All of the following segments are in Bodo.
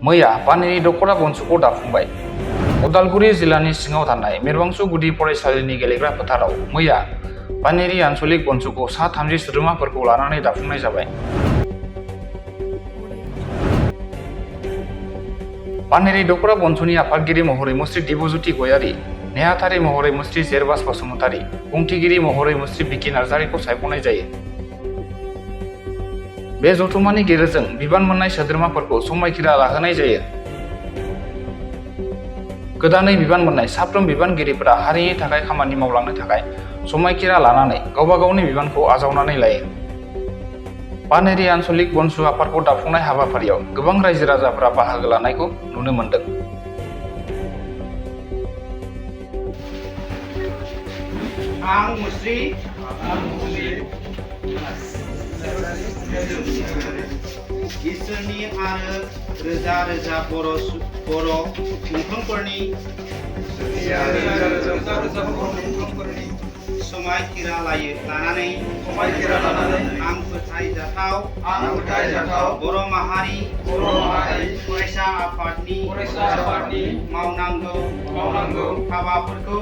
मैया पानेरि दख'रा बनसुखौ दाफुंबाय। उदालगुरि जिल्लानि सिङाव थानाय मिरबांसु गुदि फरायसालिनि गेलेग्रा फोथाराव मैया पानेरि आनसलिक बनसुखौ सा 30 सोद्रोमाफोरखौ लानानै दाफुंनाय जाबाय। पानेरि दख'रा बनसुनि आफादगिरि महरै मुस्रि दिबज्योति गयारि, नेहाथारि महरै मुस्रि जेरबास बसुमतारि, बुंथिगिरि महरै मुस्रि बिकि नार्जारिखौ सायख'नाय जायो। बे जथुम्मानि गेजेरजों बिबान मोननाय सोद्रोमाफोरखौ समायखिरा लाहोनाय जायो। गोदानै बिबान मोननाय साफ्रोम बिबानगिरिफोरा हारिनि थाखाय खामानि मावलांनो थाखाय समायखिरा लानानै गावबा गावनि बिबानखौ आजावनानै लायो। पानेरि आनसलिक बनसु आफादखौ दाफुंनाय हाबाफारियाव गोबां रायजो राजाफोरा बाहागो लानायखौ नुनो मोन्दों। आं मुस्रि इसोरनि आरो रोजा रोजा बर' मुंख्लंफोरनि समायखिरा लानानै आं फोथायजाथाव बर' माहारि फरायसा आफादनि मावनांगौ हाबाफोरखौ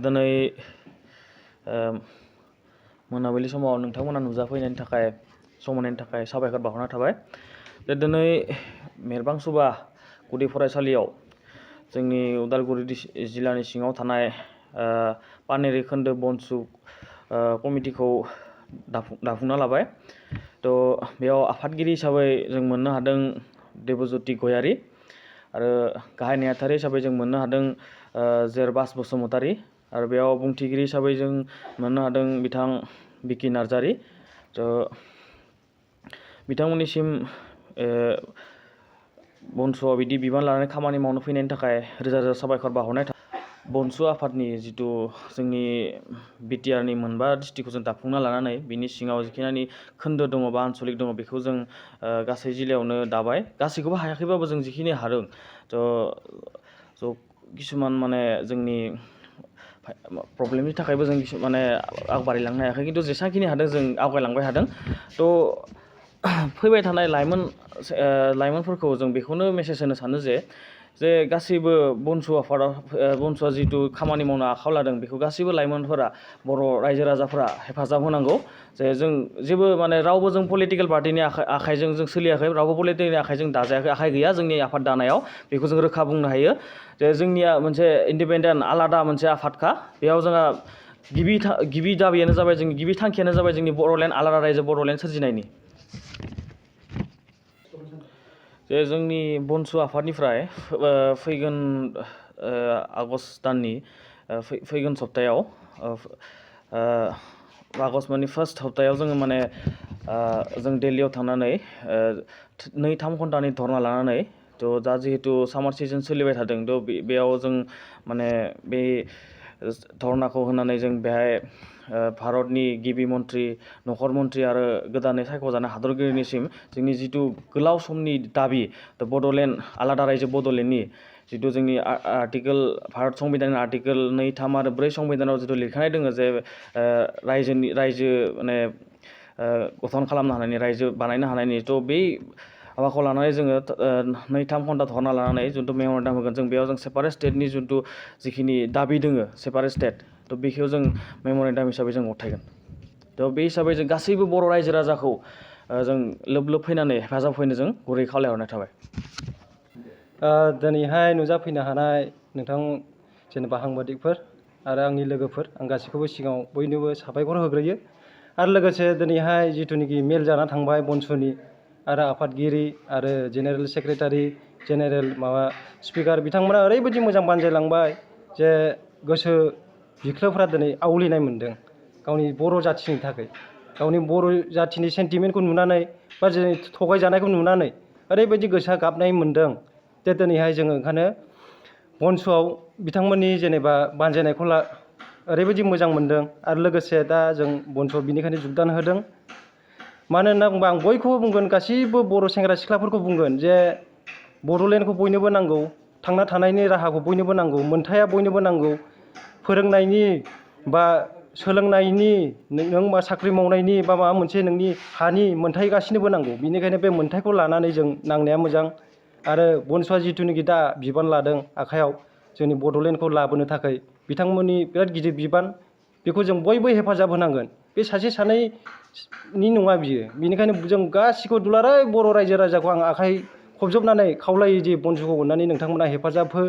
दिनै मोनाबिलि समाव नोंथांमोना नुजाफैनायनि थाखाय सम होनायनि थाखाय साबायखर बावहरनाय थाबाय। दिनै मिरबांसुबा गुदि फरायसालियाव जोंनि उदालगुरि जिल्लानि सिङाव थानाय पानेरि खोन्दो बनसु कमिटिखौ दाफुंना लाबाय। बेयाव आफादगिरि हिसाबै जों मोननो हादों दिबज्योति गयारि आरो गाहाय नेहाथारि हिसाबै जों मोननो हादों जेरबास बसुमतारि आरो बेयाव बुंथिगिरि हिसाबै जों मोननो हादों बिथां बिकि नार्जारि। बिथांमोननिसिम बनसुआव बिदि बिबान लानानै खामानि मावनो फैनायनि थाखाय रोजा रोजा साबायखर बावहरनाय थाबाय। बनसु आफादनि जिथु जोंनि बिटिआरनि मोनबा डिस्ट्रिक्टखौ जों दाफुंना लानानै बिनि सिङाव जिखिनि खोन्दो दङ बा आनसलिक दङ बेखौ जों गासै जिल्लायावनो दाबाय। गासैखौबो हायाखैबाबो जों जिखिनि हादों किसुमान माने जोंनि प्रब्लेमनि थाखायबो जों माने आगबारिलांनो हायाखै, खिन्थु जेसेबांखिनि हादों जों आवगायलांबाय हादों। फैबाय थानाय लाइमोनफोरखौ जों बेखौनो मेसेज होनो सानो जे गासैबो बनसुआ जिथु खामानि मावनो आखायाव लादों बेखौ गासैबो लाइमोनफोरा बर' रायजो राजाफोरा हेफाजाब होनांगौ। जों जेबो माने रावबो जों पलिटिकेल पार्टिनि आखाइजों जों सोलियाखै, रावबो पलिटिकेलनि आखाइजों दाजायाखै, आखाइ गैया जोंनि आफाद दानायाव। बेखौ जों रोखा बुंनो हायो जे जोंनिया मोनसे इन्डिपेन्डेन्ट आलादा मोनसे आफादखा। बेयाव जोंहा गिबि दाबियानो जाबाय, जोंनि गिबि थांखियानो जाबाय जोंनि बर'लेण्ड आलादा रायजो बर'लेण्ड सोरजिनायनि। जोंनि बनसु आफादनिफ्राय फैगोन आगष्ट दाननि फैगोन सप्तायाव आगष्ट माने फार्स्ट सप्तायाव जोङो माने जों दिल्लीयाव थांनानै 2-3 घन्टानि धरना लानानै दा जिहेतु सामार सिजन सोलिबाय थादों बेयाव जों माने बे धरनाखौ होनानै जों बेहाय भारतनि गिबि मन्त्रि, नखर मन्त्रि आरो गोदानै सायख'जानाय हादरगिरिनिसिम जोंनि जिथु गोलाव समनि दाबि बड'लेण्ड आलादा रायजो बड'लेण्डनि जिथु जोंनि भारत संबिधाननि आर्टिकेल 2, 3 आरो 4 संबिधानाव जिथु लिरखानाय दङ जे रायजो माने गठन खालामनो हानायनि, रायजो बानायनो हानायनि। बे माबाखौ लानानै जोङो 2-3 घन्टा धरना लानानै जिथु मेम'रेन्डाम होगोन, जों बेयाव जों सेपारेट स्टेटनि जिथु जिखिनि दाबि दोङो सेपारेट स्टेट बेखौ जों मेम'रेन्डाम हिसाबै जों गथायगोन। बे हिसाबै जों गासैबो बर' रायजो राजाखौ जों लोब फैनानै हेफाजाब होनो जों गुरै खावलायहरनाय थाबाय। दिनैहाय नुजाफैनो हानाय नोंथां जेनेबा साংबादिकफोर आरो आंनि लोगोफोर, आं गासैखौबो सिगाङाव बयनोबो साबायखर होग्रोयो। आरो लोगोसे दिनैहाय जिथुनिखि मेल जाना थांबाय बनसुनि आरो आफादगिरि आरो जेनेरेल सेक्रेटारि, जेनेरेल स्पिकार बिथांमोना ओरैबायदि मोजां बानजायलांबाय जे गोसो बिख्लोफोरा दिनै आवलिनाय मोन्दों गावनि बर' जाथिनि थाखाय। गावनि बर' जाथिनि सेन्टिमेन्टखौ नुनानै बा दिनै थगायजानायखौ नुनानै ओरैबायदि गोसोआ गाबनाय मोन्दों जे दिनैहाय जोङो ओंखायनो बनसुआव बिथांमोननि जेनेबा बानजायनायखौ ओरैबायदि मोजां मोन्दों। आरो लोगोसे दा जों बनसुआव बिनिखायनो जुगदान होदों। मानो होनना बुंबा आं बयखौबो बुंगोन, गासैबो बर' सेंग्रा सिख्लाफोरखौ बुंगोन जे बड'लेण्डखौ बयनोबो नांगौ, थांना थानायनि राहाखौ बयनोबो नांगौ, मोनथाया बयनोबो नांगौ, फोरोंनायनि बा सोलोंनायनि नों मा साख्रि मावनायनि बा माबा मोनसे नोंनि हानि मोन्थाय गासिनोबो नांगौ। बेनिखायनो बे मोन्थायखौ लानानै जों नांनाया मोजां। आरो बनसुआ जिथुनिखि दा बिबान लादों आखायाव जोंनि बड'लेण्डखौ लाबोनो थाखाय बिथांमोननि बिराद गिदिर बिबान। बेखौ जों बयबो हेफाजाब होनांगोन। बे सासे सानैनि नङा बियो। बेनिखायनो जों गासिखौ दुलाराय बर' रायजो राजाखौ आं आखाइ खबजबनानै खावलायो जे बनसुखौ अननानै नोंथांमोना हेफाजाब हो